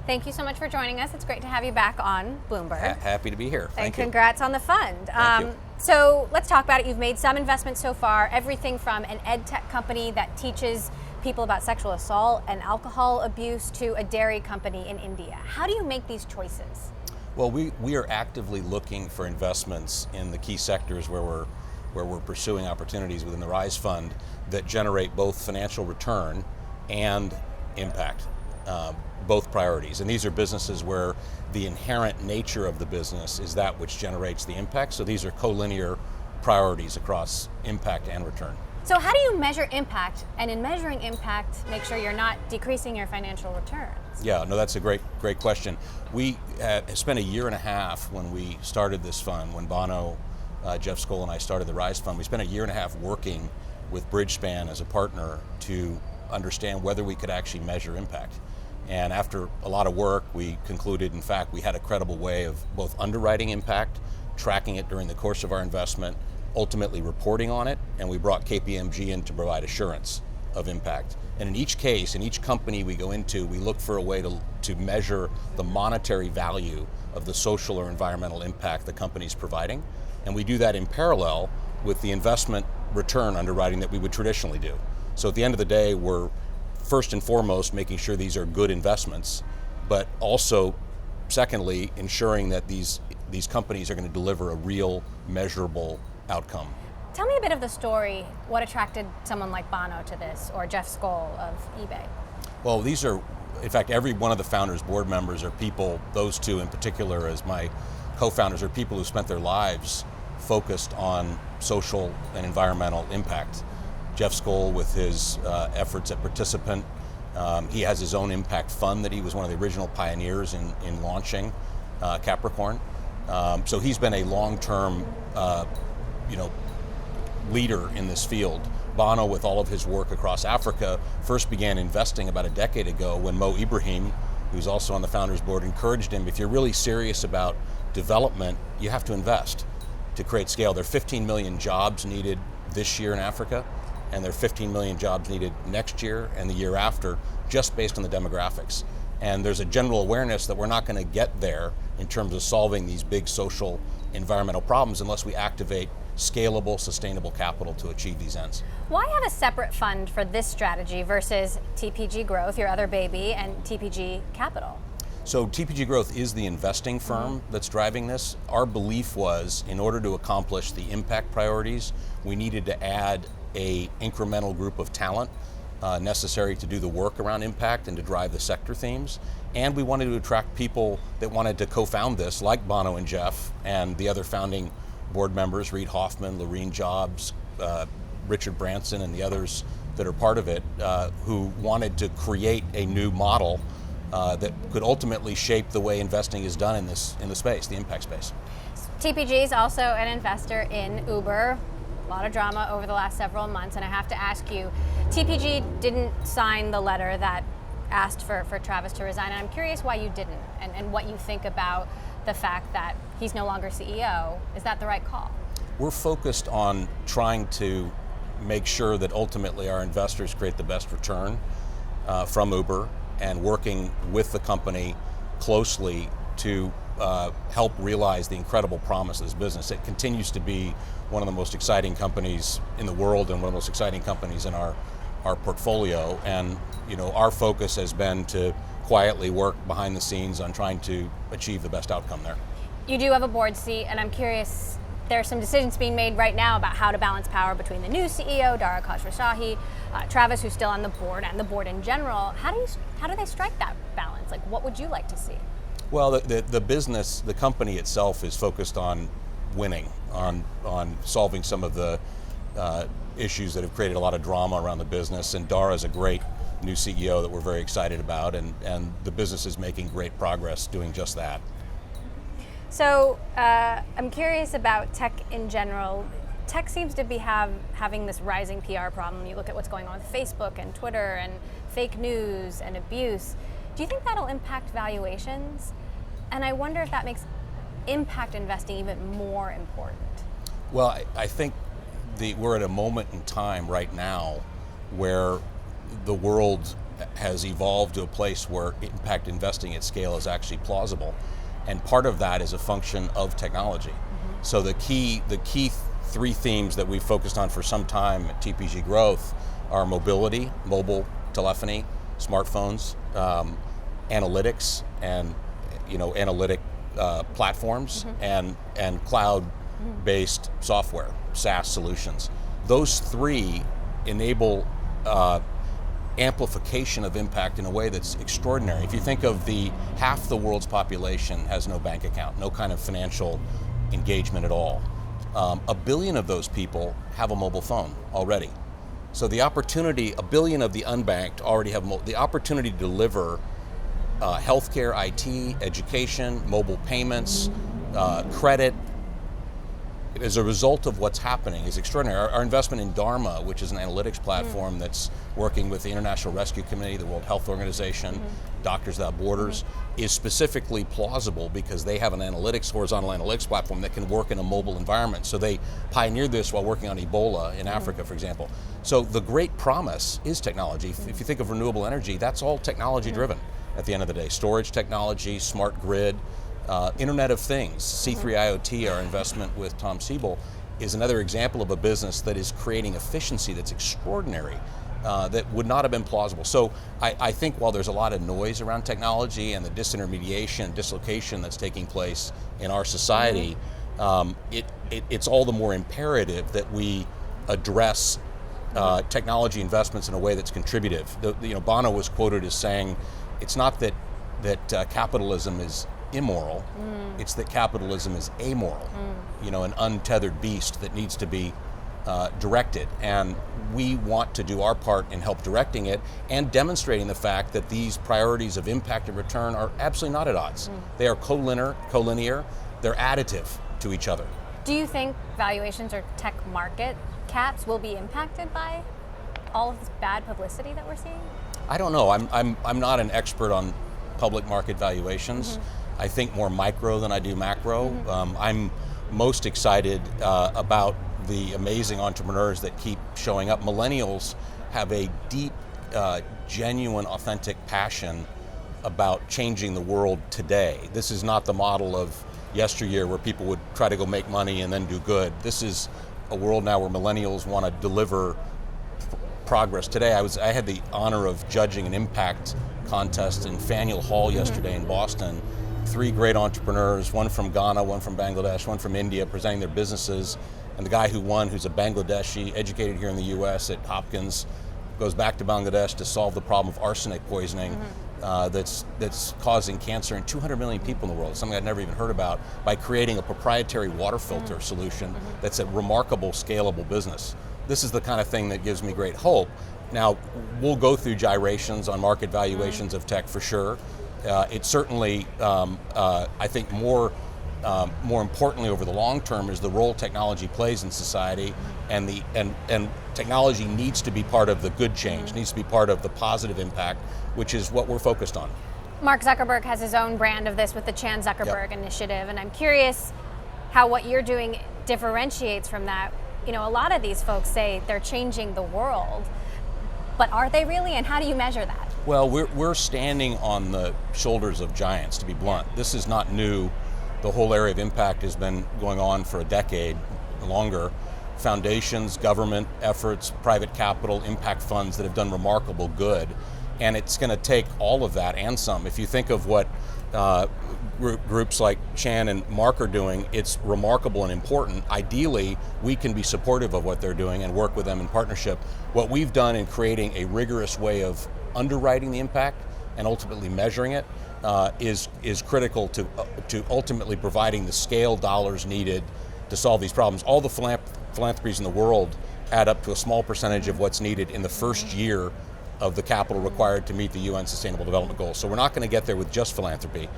Thank you so much for joining us. It's great to have you back on Bloomberg. Happy to be here. Thank you. And congrats on the fund. Thank you. So let's talk about it. You've made some investments so far, everything from an ed tech company that teaches people about sexual assault and alcohol abuse to a dairy company in India. How do you make these choices? Well, we are actively looking for investments in the key sectors where we're pursuing opportunities within the Rise Fund that generate both financial return and impact, both priorities. And these are businesses where the inherent nature of the business is that which generates the impact. So these are collinear priorities across impact and return. So how do you measure impact, and in measuring impact, make sure you're not decreasing your financial returns? Yeah, no, that's a great question. We spent a year and a half when we started this fund, when Bono, Jeff Skoll, and I started the Rise Fund. We spent a year and a half working with Bridgespan as a partner to understand whether we could actually measure impact. And after a lot of work, we concluded, in fact, we had a credible way of both underwriting impact, tracking it during the course of our investment, ultimately reporting on it, and we brought KPMG in to provide assurance of impact. And in each case, in each company we go into, we look for a way to measure the monetary value of the social or environmental impact the company's providing. And we do that in parallel with the investment return underwriting that we would traditionally do. So at the end of the day, we're first and foremost making sure these are good investments, but also, secondly, ensuring that these companies are going to deliver a real, measurable outcome. Tell me a bit of the story. What attracted someone like Bono to this, or Jeff Skoll of eBay? Well, these are, in fact, every one of the founders' board members are people, those two in particular as my co-founders, are people who spent their lives focused on social and environmental impact. Jeff Skoll with his efforts at Participant, he has his own impact fund that he was one of the original pioneers in launching, Capricorn. So he's been a long-term leader in this field. Bono, with all of his work across Africa, first began investing about a decade ago when Mo Ibrahim, who's also on the founders board, encouraged him, if you're really serious about development, you have to invest to create scale. There are 15 million jobs needed this year in Africa, and there are 15 million jobs needed next year and the year after, just based on the demographics. And there's a general awareness that we're not going to get there in terms of solving these big social, environmental problems unless we activate scalable, sustainable capital to achieve these ends. Why have a separate fund for this strategy versus TPG Growth, your other baby, and TPG Capital? So TPG Growth is the investing firm that's driving this. Our belief was, in order to accomplish the impact priorities, we needed to add a incremental group of talent necessary to do the work around impact and to drive the sector themes. And we wanted to attract people that wanted to co-found this, like Bono and Jeff and the other founding board members, Reid Hoffman, Lorene Jobs, Richard Branson, and the others that are part of it, who wanted to create a new model that could ultimately shape the way investing is done in the space, the impact space. TPG is also an investor in Uber. A lot of drama over the last several months, and I have to ask you, TPG didn't sign the letter that asked for Travis to resign, and I'm curious why you didn't, and what you think about the fact that he's no longer CEO. Is that the right call? We're focused on trying to make sure that ultimately our investors create the best return from Uber, and working with the company closely to help realize the incredible promise of this business. It continues to be one of the most exciting companies in the world and one of the most exciting companies in our portfolio. And our focus has been to quietly work behind the scenes on trying to achieve the best outcome there. You do have a board seat, and I'm curious, there are some decisions being made right now about how to balance power between the new CEO, Dara Khosrowshahi, Travis, who's still on the board, and the board in general. How do they strike that balance? Like, what would you like to see? Well, the business, the company itself is focused on winning, on solving some of the issues that have created a lot of drama around the business. And Dara is a great new CEO that we're very excited about, and the business is making great progress doing just that. So I'm curious about tech in general. Tech seems to be having this rising PR problem. You look at what's going on with Facebook and Twitter and fake news and abuse. Do you think that'll impact valuations? And I wonder if that makes impact investing even more important. Well, I think we're at a moment in time right now where the world has evolved to a place where impact investing at scale is actually plausible. And part of that is a function of technology. So the key three themes that we've focused on for some time at TPG Growth are mobility, mobile telephony, smartphones, analytics, and analytic platforms, and cloud-based software, SaaS solutions. Those three enable amplification of impact in a way that's extraordinary. If you think of half the world's population has no bank account, no kind of financial engagement at all. 1 billion of those people have a mobile phone already. So the opportunity, 1 billion of the unbanked already have the opportunity to deliver healthcare, IT, education, mobile payments, credit, as a result of what's happening is extraordinary. Our investment in Dharma, which is an analytics platform that's working with the International Rescue Committee, the World Health Organization, Doctors Without Borders, is specifically plausible because they have an horizontal analytics platform that can work in a mobile environment. So they pioneered this while working on Ebola in Africa, for example. So the great promise is technology. If you think of renewable energy, that's all technology driven at the end of the day. Storage technology, smart grid, Internet of Things, C3 IoT, our investment with Tom Siebel, is another example of a business that is creating efficiency that's extraordinary, that would not have been plausible. So I think while there's a lot of noise around technology and the disintermediation, dislocation that's taking place in our society, it's all the more imperative that we address technology investments in a way that's contributive. Bono was quoted as saying, it's not that capitalism is immoral, it's that capitalism is amoral, an untethered beast that needs to be directed. And we want to do our part in help directing it and demonstrating the fact that these priorities of impact and return are absolutely not at odds. They are collinear, they're additive to each other. Do you think valuations or tech market caps will be impacted by all of this bad publicity that we're seeing? I don't know. I'm not an expert on public market valuations. I think more micro than I do macro. I'm most excited about the amazing entrepreneurs that keep showing up. Millennials have a deep, genuine, authentic passion about changing the world today. This is not the model of yesteryear where people would try to go make money and then do good. This is a world now where millennials want to deliver progress. Today I had the honor of judging an impact contest in Faneuil Hall yesterday in Boston. 3 great entrepreneurs, one from Ghana, one from Bangladesh, one from India, presenting their businesses. And the guy who won, who's a Bangladeshi, educated here in the US at Hopkins, goes back to Bangladesh to solve the problem of arsenic poisoning that's causing cancer in 200 million people in the world, something I'd never even heard about, by creating a proprietary water filter solution that's a remarkable, scalable business. This is the kind of thing that gives me great hope. Now, we'll go through gyrations on market valuations of tech for sure. It certainly, I think more importantly over the long term is the role technology plays in society, and technology needs to be part of the good change, needs to be part of the positive impact, which is what we're focused on. Mark Zuckerberg has his own brand of this with the Chang Zuckerberg initiative, and I'm curious how what you're doing differentiates from that. A lot of these folks say they're changing the world, but are they really, and how do you measure that? Well, we're standing on the shoulders of giants, to be blunt. This is not new. The whole area of impact has been going on for a decade, longer. Foundations, government efforts, private capital, impact funds that have done remarkable good. And it's going to take all of that and some. If you think of what groups like Chang and Mark are doing, it's remarkable and important. Ideally, we can be supportive of what they're doing and work with them in partnership. What we've done in creating a rigorous way of underwriting the impact and ultimately measuring it is critical to ultimately providing the scale dollars needed to solve these problems. All the philanthropies in the world add up to a small percentage of what's needed in the first year of the capital required to meet the UN Sustainable Development Goals. So we're not going to get there with just philanthropy.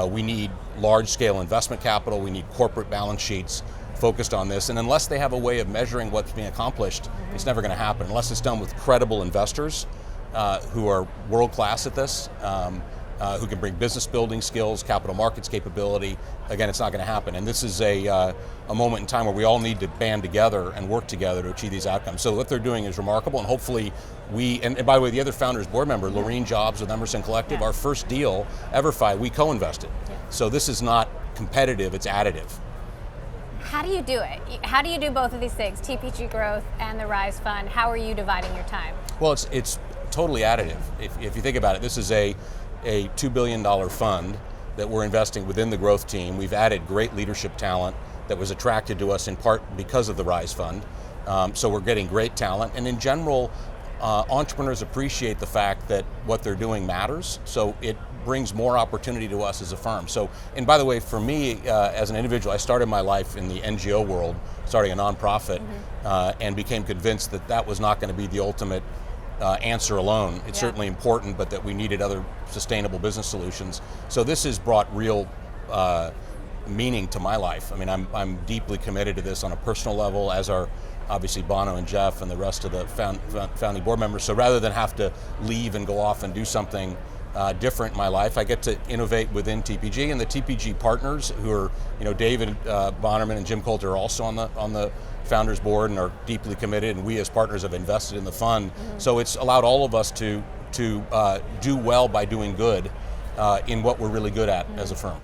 We need large-scale investment capital. We need corporate balance sheets focused on this. And unless they have a way of measuring what's being accomplished, it's never going to happen. Unless it's done with credible investors who are world-class at this, who can bring business building skills, capital markets capability. Again, it's not going to happen. And this is a moment in time where we all need to band together and work together to achieve these outcomes. So what they're doing is remarkable, and hopefully and by the way, the other founders board member, Laureen Jobs with Emerson Collective, our first deal, EverFi, we co-invested. So this is not competitive, it's additive. How do you do it? How do you do both of these things, TPG Growth and the Rise Fund? How are you dividing your time? Well, it's totally additive. If you think about it, this is a $2 billion fund that we're investing within the growth team. We've added great leadership talent that was attracted to us in part because of the Rise Fund. So we're getting great talent, and in general, entrepreneurs appreciate the fact that what they're doing matters, so it brings more opportunity to us as a firm. So, and by the way, for me, as an individual, I started my life in the NGO world, starting a nonprofit, and became convinced that that was not going to be the ultimate answer alone. It's certainly important, but that we needed other sustainable business solutions. So this has brought real meaning to my life. I mean, I'm deeply committed to this on a personal level, as are obviously Bono and Jeff and the rest of the founding board members. So rather than have to leave and go off and do something different in my life, I get to innovate within TPG, and the TPG partners, who are, David Bonnerman and Jim Coulter, are also on the founders board and are deeply committed, and we as partners have invested in the fund. So it's allowed all of us to do well by doing good in what we're really good at as a firm.